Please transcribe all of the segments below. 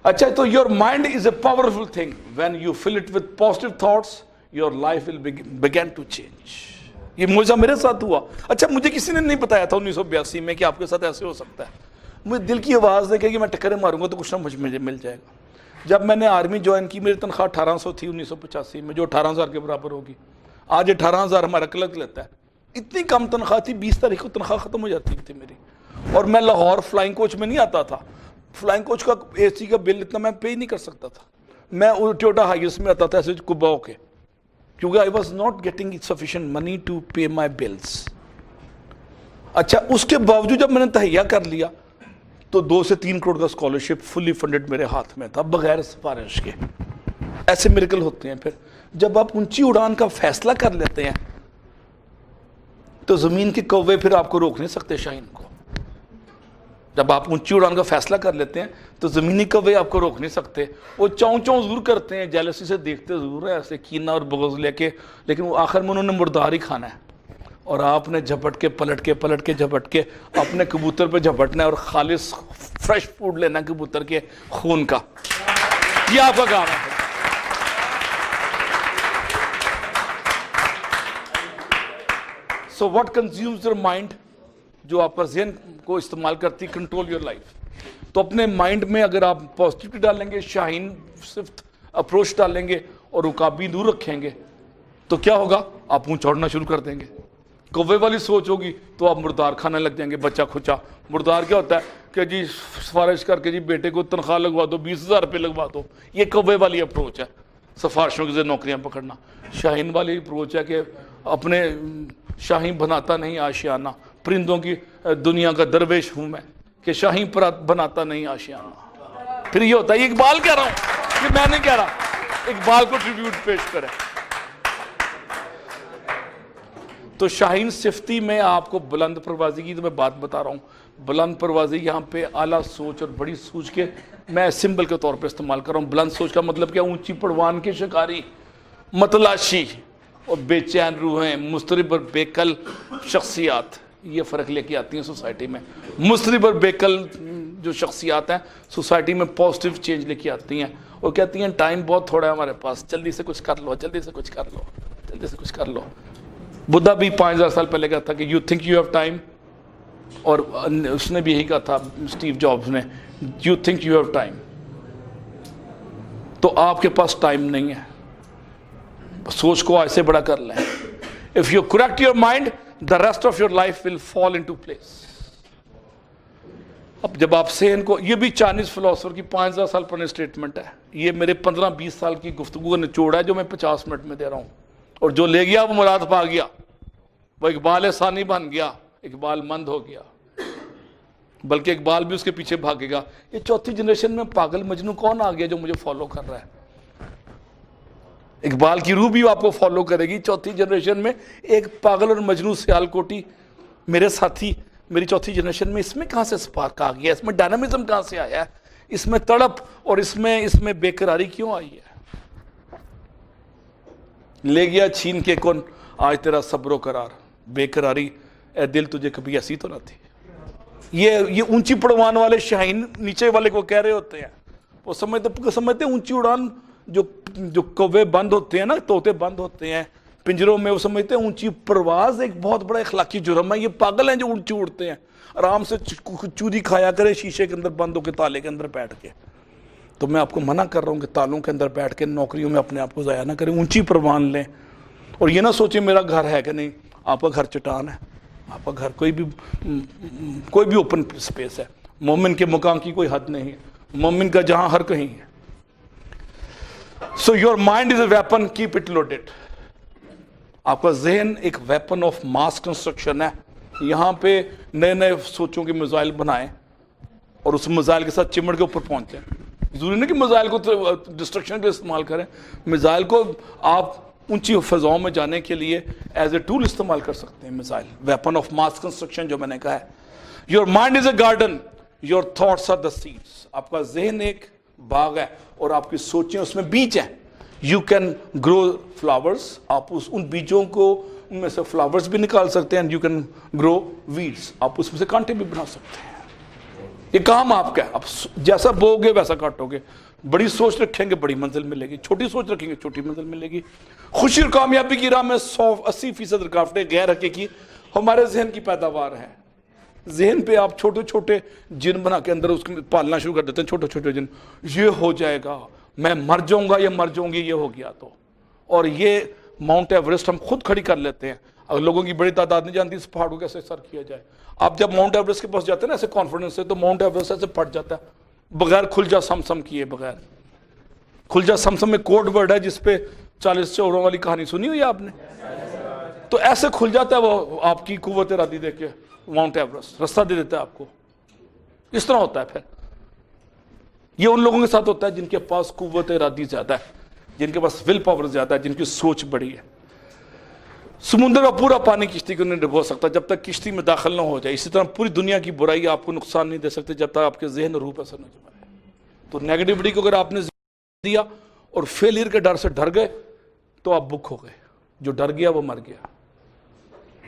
اچھا تو your mind is a powerful thing. When you fill it with positive thoughts, your life will begin to change. یہ معجزہ میرے ساتھ ہوا. اچھا مجھے کسی نے نہیں بتایا تھا 1982 میں کہ آپ کے ساتھ ایسے ہو سکتا ہے. مجھے دل کی آواز نے کہا کہ میں ٹکریں ماروں گا تو کچھ نہ مجھے مل جائے گا. جب میں نے آرمی جوائن کی میری تنخواہ 1800 تھی 1985 میں, جو 18,000 کے برابر ہوگی. آج 18,000 ہمارا کلرک لیتا ہے. اتنی کم تنخواہ تھی, 20 تاریخ کو تنخواہ ختم ہو جاتی تھی میری. اور میں لاہور فلائنگ کوچ میں نہیں آتا تھا. فلائنگ کوچ کا اے سی کا بل اتنا میں پے نہیں کر سکتا تھا. میں ٹویوٹا ہائیس میں آتا تھا ایسے کباؤ کے, کیونکہ I was not getting sufficient money to pay my bills. اچھا اس کے باوجود جب میں نے تہیا کر لیا تو 2 سے 3 کروڑ کا اسکالرشپ فلی فنڈڈ میرے ہاتھ میں تھا بغیر سفارش کے. ایسے میریکل ہوتے ہیں. پھر جب آپ اونچی اڑان کا فیصلہ کر لیتے ہیں تو زمین کے کوے پھر آپ کو روک نہیں سکتے شاہین کو. جب آپ اونچی اڑان کا فیصلہ کر لیتے ہیں تو زمینی کوے آپ کو روک نہیں سکتے. وہ چاؤں چاؤں ضرور کرتے ہیں, جیلسی سے دیکھتے ضرور ہیں ایسے کینہ اور بغض لے کے, لیکن وہ آخر میں انہوں نے مردار ہی کھانا ہے. اور آپ نے جھپٹ کے پلٹ کے اپنے کبوتر پہ جھپٹنا ہے اور خالص فریش فوڈ لینا ہے کبوتر کے خون کا. یہ آپ کا کام ہے. So what consumes your mind, جو آپ کا ذہن کو استعمال کرتی, کنٹرول یور لائف. تو اپنے مائنڈ میں اگر آپ پازیٹیوٹی ڈالیں گے, شاہین صرف اپروچ ڈالیں گے اور رکابی دور رکھیں گے تو کیا ہوگا, آپ اونچا اڑنا شروع کر دیں گے. کوے والی سوچ ہوگی تو آپ مردار کھانے لگ جائیں گے, بچہ کھچا. مردار کیا ہوتا ہے کہ جی سفارش کر کے جی بیٹے کو تنخواہ لگوا دو, 20,000 روپے لگوا دو. یہ کوے والی اپروچ ہے, سفارشوں کے ذریعے نوکریاں پکڑنا. شاہین والی اپروچ ہے کہ اپنے شاہین بناتا نہیں آشیانہ, پرندوں کی دنیا کا درویش ہوں میں کہ شاہین پر بناتا نہیں آشیانہ. پھر یہ ہوتا ہے, یہ اقبال کہہ رہا ہوں, یہ میں نہیں کہہ رہا, اقبال کو ٹریبیوٹ پیش کریں. تو شاہین صفتی میں آپ کو بلند پروازی کی تو میں بات بتا رہا ہوں. بلند پروازی یہاں پہ اعلیٰ سوچ اور بڑی سوچ کے میں سمبل کے طور پہ استعمال کر رہا ہوں. بلند سوچ کا مطلب کیا, اونچی پڑوان کے شکاری, متلاشی اور بے چین روحیں, مضطرب اور بیکل شخصیات. یہ فرق لے کے آتی ہیں سوسائٹی میں. مضطرب اور بیکل جو شخصیات ہیں سوسائٹی میں پازیٹیو چینج لے کے آتی ہیں اور کہتی ہیں ٹائم بہت تھوڑا ہے ہمارے پاس, جلدی سے کچھ کر لو, جلدی سے کچھ کر لو, جلدی سے کچھ کر لو. بدھا بھی 5,000 سال پہلے کہا تھا کہ you think you have time, اور اس نے بھی یہی کہا تھا اسٹیو جابز نے, you think you have time. تو آپ کے پاس ٹائم نہیں ہے, سوچ کو ایسے بڑا کر لیں. If you correct your mind, the rest of your life will fall into place. اب جب آپ ذہن کو, یہ بھی چائنیز فلاسفر کی 5,000 سال پرانی اسٹیٹمنٹ ہے, یہ میرے 15-20 سال کی گفتگو کا نچوڑ ہے جو میں 50 منٹ میں دے رہا ہوں. اور جو لے گیا وہ مراد پا گیا, وہ اقبال ثانی بن گیا, اقبال مند ہو گیا, بلکہ اقبال بھی اس کے پیچھے بھاگے گا. یہ چوتھی جنریشن میں پاگل مجنوں کون آ گیا جو مجھے فالو کر رہا ہے. اقبال کی روح بھی آپ کو فالو کرے گی. چوتھی جنریشن میں ایک پاگل اور مجنوں سیال کوٹی میرے ساتھی, میری چوتھی جنریشن میں, اس میں کہاں سے سپارک آ گیا, اس میں ڈائنامزم کہاں سے آیا ہے, اس میں تڑپ اور اس میں بے قراری کیوں آئی ہے. لے گیا چھین کے کون آج تیرا صبر و قرار, بے قراری اے دل تجھے کبھی ایسی تو نہ تھی. یہ اونچی پڑوان والے شاہین نیچے والے کو کہہ رہے ہوتے ہیں. وہ سمجھتے ہیں اونچی اڑان جو کوے بند ہوتے ہیں نا, طوطے بند ہوتے ہیں پنجروں میں, وہ سمجھتے ہیں اونچی پرواز ایک بہت بڑا اخلاقی جرم ہے. یہ پاگل ہیں جو اونچی اڑتے ہیں, آرام سے چوری کھایا کرے شیشے کے اندر بند ہو کے, تالے کے اندر بیٹھ کے. تو میں آپ کو منع کر رہا ہوں کہ تالوں کے اندر بیٹھ کے نوکریوں میں اپنے آپ کو ضائع نہ کریں, اونچی پروان لیں. اور یہ نہ سوچیں میرا گھر ہے کہ نہیں, آپ کا گھر چٹان ہے, آپ کا گھر کوئی بھی اوپن سپیس ہے. مومن کے مقام کی کوئی حد نہیں ہے, مومن کا جہاں ہر کہیں ہے. So your mind is a weapon, keep it loaded. آپ کا ذہن ایک ویپن آف ماس کنسٹرکشن ہے. یہاں پہ نئے نئے سوچوں کے میزائل بنائیں اور اس میزائل کے ساتھ چمڑ کے اوپر پہنچیں. ضروری نہیں کہ میزائل کو ڈسٹرکشن کے استعمال کریں, میزائل کو آپ اونچی فضاؤں میں جانے کے لیے ایز اے ٹول استعمال کر سکتے ہیں. Missile weapon of mass construction جو میں نے کہا ہے. Your mind is a garden, your thoughts are the seeds. آپ کا ذہن ایک باغ ہے اور آپ کی سوچیں اس میں بیج ہیں. یو کین گرو فلاورس, آپ ان بیجوں کو ان میں سے فلاورس بھی نکال سکتے ہیں. اینڈ یو کین گرو ویڈس, آپ اس میں سے کانٹے بھی بنا سکتے ہیں. یہ کام آپ کا ہے. اب جیسا بو گے ویسا کاٹو گے. بڑی سوچ رکھیں گے بڑی منزل ملے گی, چھوٹی سوچ رکھیں گے چھوٹی منزل ملے گی. خوشی اور کامیابی کی راہ میں 180% رکاوٹیں غیر حقیقی ہمارے ذہن کی پیداوار ہیں. ذہن پہ آپ چھوٹے چھوٹے جن بنا کے اندر اس کو پالنا شروع کر دیتے ہیں, چھوٹے چھوٹے جن, یہ ہو جائے گا, میں مر جاؤں گا یا مر جاؤں گی, یہ ہو گیا تو. اور یہ ماؤنٹ ایوریسٹ ہم خود کھڑی کر لیتے ہیں. اگر لوگوں کی بڑی تعداد نہیں جانتی اس پہاڑ کو کیسے سر کیا جائے. آپ جب ماؤنٹ ایوریسٹ کے پاس جاتے ہیں نا ایسے کانفیڈنس سے, تو ماؤنٹ ایوریسٹ ایسے پھٹ جاتا ہے بغیر کھل جا سم سم کیے بغیر. کھل جا سم سم میں کوڈ ورڈ ہے جس پہ 40 چوروں والی کہانی سنی ہوئی آپ نے, تو ایسے کھل جاتا ہے وہ آپ کی قوت ارادی دیکھ کے. ماؤنٹ ایوریسٹ رستہ دے دیتا ہے آپ کو. اس طرح ہوتا ہے پھر. یہ ان لوگوں کے ساتھ ہوتا ہے جن کے پاس قوت ارادی زیادہ ہے, جن کے پاس ول پاور زیادہ ہے, جن کی سوچ بڑی ہے. سمندر کا پورا پانی کشتی کو نہیں ڈبو سکتا جب تک کشتی میں داخل نہ ہو جائے. اسی طرح پوری دنیا کی برائی آپ کو نقصان نہیں دے سکتے جب تک آپ کے ذہن اور روح پر اثر نہ جمائے. تو نیگیٹیوٹی کو اگر آپ نے دیا اور فیلئر کے ڈر سے ڈر گئے تو آپ بک ہو گئے. جو ڈر گیا وہ مر گیا.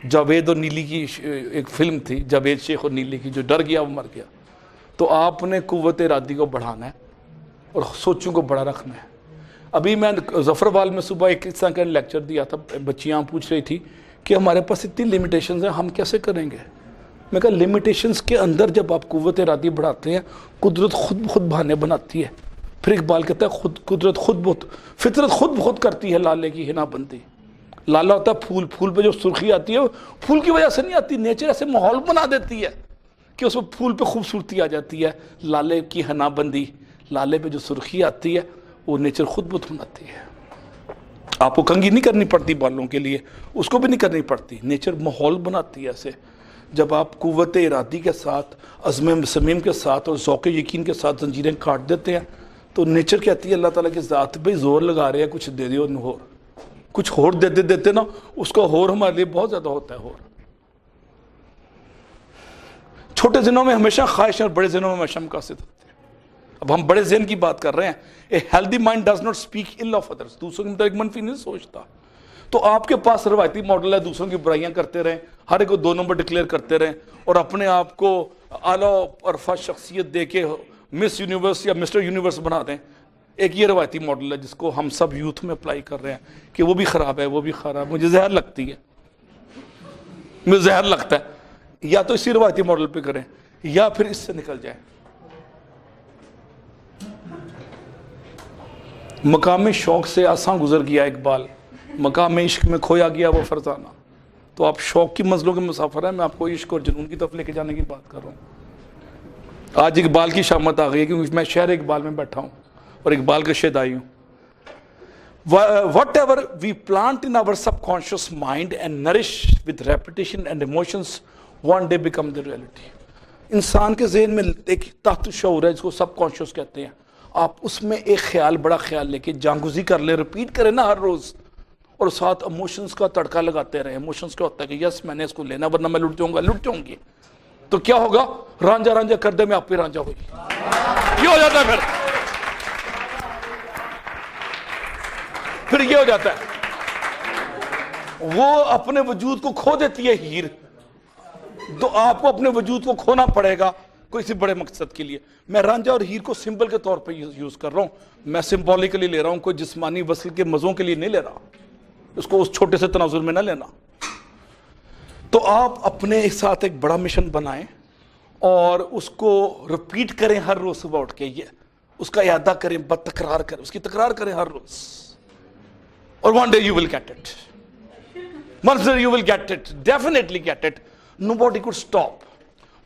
جاوید اور نیلی کی ایک فلم تھی, جاوید شیخ اور نیلی کی, جو ڈر گیا وہ مر گیا. تو آپ نے قوت ارادی کو بڑھانا ہے اور سوچوں کو بڑا رکھنا ہے. ابھی میں ظفروال میں صبح ایک اس طرح کا لیکچر دیا تھا, بچیاں پوچھ رہی تھی کہ ہمارے پاس اتنی لمیٹیشنز ہیں ہم کیسے کریں گے. میں کہا لمیٹیشنز کے اندر جب آپ قوت ارادی بڑھاتے ہیں قدرت خود بخود بہانے بناتی ہے. پھر اقبال کہتا ہے قدرت خود بخود, فطرت خود بخود کرتی ہے لالے کی ہنا بندی. لالا ہوتا ہے پھول, پھول پہ جو سرخی آتی ہے پھول کی وجہ سے نہیں آتی, نیچر ایسے ماحول بنا دیتی ہے کہ اس میں پھول پہ خوبصورتی آ جاتی ہے. لالے کی ہنا بندی, لالے پہ جو سرخی آتی ہے وہ نیچر خود بخود بناتی ہے. آپ کو کنگھی نہیں کرنی پڑتی بالوں کے لیے, اس کو بھی نہیں کرنی پڑتی, نیچر ماحول بناتی ہے ایسے. جب آپ قوت ارادی کے ساتھ, عزم صمیم کے ساتھ اور ذوق یقین کے ساتھ زنجیریں کاٹ دیتے ہیں تو نیچر کہتی ہے اللہ تعالیٰ کی ذات پہ زور لگا رہے ہیں, کچھ دے دیو ہور, کچھ ہور دیتے نا, اس کا ہور ہمارے لیے بہت زیادہ ہوتا ہے. ہور چھوٹے ذہنوں میں ہمیشہ خواہش اور بڑے ذہنوں میں ہمیشہ مقاصد ہوتے ہیں. اب ہم بڑے ذہن کی بات کر رہے ہیں. A healthy mind does not speak ال آف ادرس, دوسروں کے متعلق منفی نہیں سوچتا. تو آپ کے پاس روایتی ماڈل ہے, دوسروں کی برائیاں کرتے رہیں, ہر ایک کو 2 نمبر ڈکلیئر کرتے رہیں اور اپنے آپ کو اعلیٰ اور فرسٹ شخصیت دے کے مس یونیورس یا مسٹر یونیورس بنا دیں. ایک یہ روایتی ماڈل ہے جس کو ہم سب یوتھ میں اپلائی کر رہے ہیں کہ وہ بھی خراب ہے, وہ بھی خراب ہے, مجھے زہر لگتی ہے, مجھے زہر لگتا ہے. یا تو اسی روایتی ماڈل پہ کریں یا پھر اس سے نکل جائیں. مقام شوق سے آساں گزر گیا اقبال, مقام عشق میں کھویا گیا وہ فرزانہ. تو آپ شوق کی منزلوں کے مسافر ہیں, میں آپ کو عشق اور جنون کی طرف لے کے جانے کی بات کر رہا ہوں. آج اقبال کی شامت آ گئی ہے کیونکہ میں شہر اقبال میں بیٹھا ہوں اور اقبال کا شیدائی ہوں. Whatever we plant in our subconscious mind and nourish with repetition and emotions one day become the reality. انسان کے ذہن میں ایک تحت شعور ہے جس کو سب کانشیس کہتے ہیں. آپ اس میں ایک خیال, بڑا خیال لے کے جانگزی کر لیں, رپیٹ کریں نا ہر روز, اور ساتھ ایموشنز کا تڑکا لگاتے رہیں. ایموشنز کا ہوتا ہے کہ یس میں نے اس کو لینا ورنہ میں لٹ جاؤں گی. تو کیا ہوگا, رانجھا رانجھا کر دے میں آپ پہ رانجھا ہوگی, یہ ہو جاتا ہے. پھر یہ ہو جاتا ہے وہ اپنے وجود کو کھو دیتی ہے ہیر, تو آپ کو اپنے وجود کو کھونا پڑے گا کسی بڑے مقصد کے لیے. میں رانجھا اور ہیر کو سمبل کے طور پہ یوز کر رہا ہوں, میں سمبولیکلی لے رہا ہوں, کوئی جسمانی وصل کے مزوں کے لیے نہیں لے رہا, اس کو اس چھوٹے سے تناظر میں نہ لینا. تو آپ اپنے ساتھ ایک بڑا مشن بنائیں اور اس کو رپیٹ کریں ہر روز صبح اٹھ کے, یہ اس کا اعادہ کریں, تکرار کریں, اس کی تکرار کریں ہر روز, اور one day you will get it. Once you will get it, definitely get it. Nobody could stop.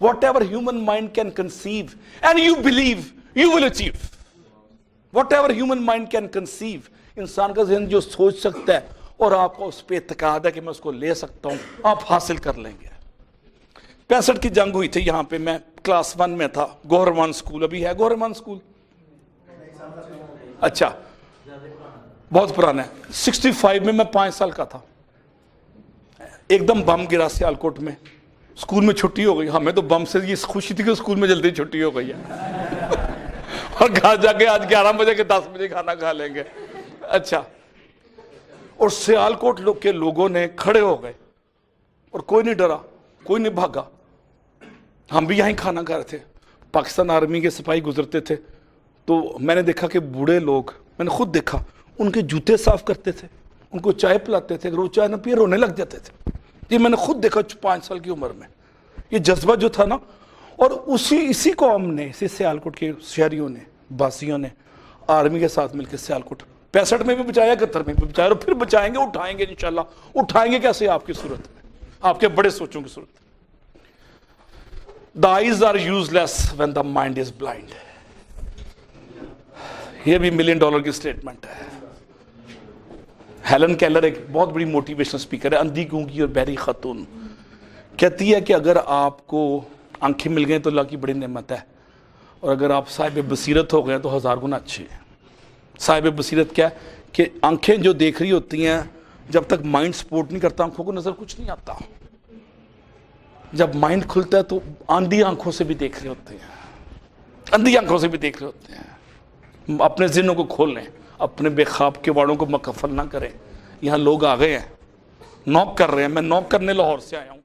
Whatever human mind can conceive and you believe, you will achieve. Whatever human mind can conceive, انسان کا ذہن جو سوچ سکتا ہے اور آپ کو اس پہ اعتقاد ہے کہ میں اس کو لے سکتا ہوں, آپ حاصل کر لیں گے. 65 کی جنگ ہوئی تھی یہاں پہ, میں کلاس 1 میں تھا, گوہرمان سکول, ابھی ہے گوہرمان سکول, اچھا بہت پرانا ہے. 65 میں میں 5 سال کا تھا, ایک دم بم گرا سیالکوٹ میں, اسکول میں چھٹی ہو گئی. ہمیں تو بم سے یہ خوشی تھی کہ اسکول میں جلدی چھٹی ہو گئی ہے اور گھر جا کے آج 11 بجے کے 10 بجے کھانا کھا لیں گے. اچھا, اور سیالکوٹ کے لوگوں نے کھڑے ہو گئے اور کوئی نہیں ڈرا, کوئی نہیں بھاگا. ہم بھی یہیں کھانا کھا رہے تھے, پاکستان آرمی کے سپاہی گزرتے تھے تو میں نے دیکھا کہ بوڑھے لوگ، میں نے خود دیکھا، ان کے جوتے صاف کرتے تھے، ان کو چائے پلاتے تھے، اگر وہ چائے نہ پیے رونے لگ جاتے تھے. یہ میں نے خود دیکھا 5 سال کی عمر میں. یہ جذبہ جو تھا نا، اور اسی قوم نے، اسی سیالکوٹ کے شہریوں نے، باسیوں نے آرمی کے ساتھ مل کے سیالکوٹ 65 میں بھی بچایا، 71 میں بھی بچایا، اور پھر بچائیں گے، اٹھائیں گے انشاءاللہ. اٹھائیں گے کیسے؟ آپ کی صورت میں، آپ کے بڑے سوچوں کی صورت میں. The eyes are useless when the mind is blind. یہ بھی $1 ملین کی سٹیٹمنٹ ہے. ہیلن کیلر ایک بہت بڑی موٹیویشن سپیکر ہے، اندھی گونگی اور بہری خاتون، کہتی ہے کہ اگر آپ کو آنکھیں مل گئیں تو اللہ کی بڑی نعمت ہے، اور اگر آپ صاحب بصیرت ہو گئے تو 1000 گنا اچھے ہیں. صاحب بصیرت کیا ہے؟ کہ آنکھیں جو دیکھ رہی ہوتی ہیں، جب تک مائنڈ سپورٹ نہیں کرتا آنکھوں کو نظر کچھ نہیں آتا. جب مائنڈ کھلتا ہے تو اندھی آنکھوں سے بھی دیکھ رہے ہوتے ہیں، اندھی آنکھوں سے بھی دیکھ رہے ہوتے ہیں. اپنے ذہنوں کو کھول لیں، اپنے بے خواب کے واڑوں کو مکفل نہ کریں. یہاں لوگ آ گئے ہیں، نوک کر رہے ہیں. میں نوک کرنے لاہور سے آیا ہوں.